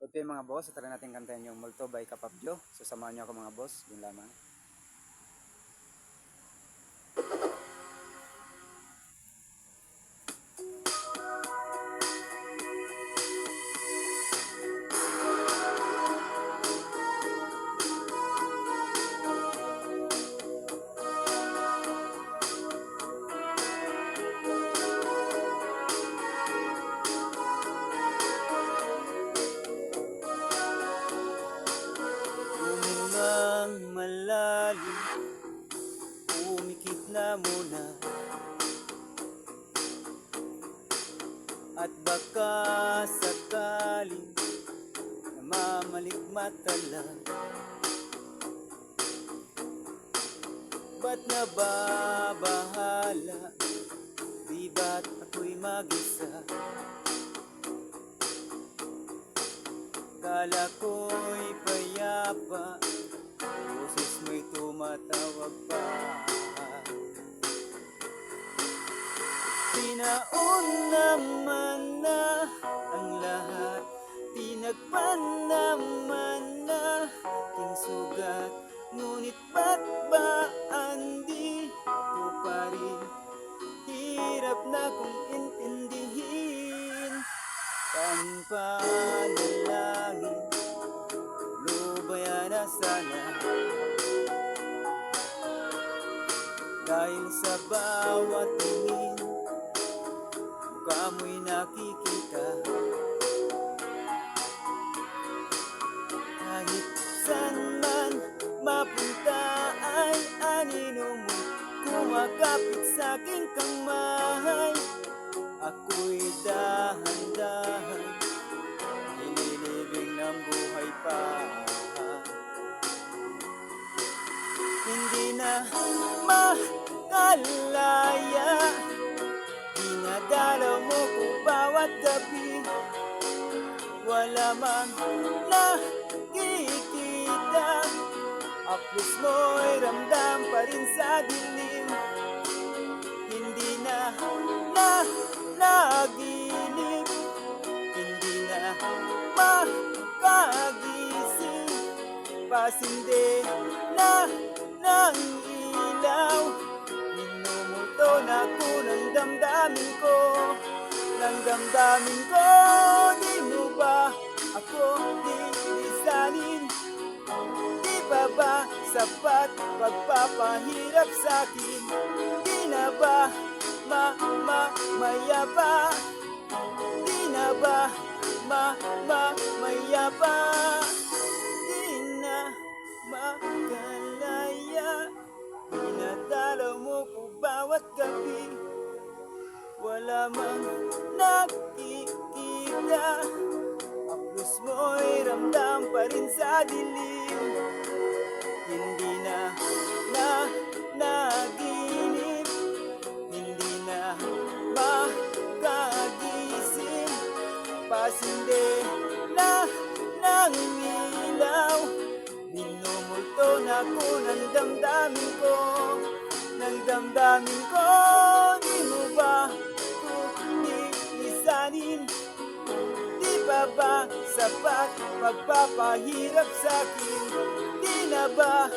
Okay mga boss, tara natin kantahin yung Multo by Kapabjo. So samahan niyo ako mga boss, yun lamang. Humingang malalim, umikit na muna, at baka sakaling namamalikmata lang. Ba't nababahala? Di ba't ako'y mag-isa? Kala ko'y payapa, boses mo'y tumatawag pa. Tinaon naman na ang lahat, tinagpan naman na aking sugat. Ngunit ba't ba andito pa rin? Hirap na kong intindihin. Panpanalangin, lubayan na sana, dahil sa bawat tingin mukha mo'y nakikita. Kahit saan man mapunta ay anino mo kumakapit sa aking kamay. Ako'y dahan-dahan nililibing ng buhay pa. Hindi na makalaya, dinadalaw mo ko bawat gabi. Wala mang nakikita, haplos mo'y ramdam pa rin sa dilim. Hindi na naginip, hindi na makagising. Pasinde na ng ilaw, minumulto na ko ng damdamin ko. Ng damdamin ko, di mo ba ako lilisanin? Di pa ba sapat pagpapahirap sa'kin? Di na ba mamaya pa? Di na ba mamaya pa? Di na makalaya, dinadalaw mo ko bawat gabi. Wala mang nakikita, haplos mo'y ramdam pa rin sa dilim. Hindi na naginip, hindi na makagising. Pasinde na ng ilaw, minumulto na ko ng damdamin ko. Ng damdamin ko, di mo ba ko lilisanin? Di pa ba sapat pagpapahirap sa'kin? Di na ba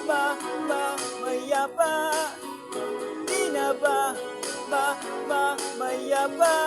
mamaya pa? Di na ba mamaya pa?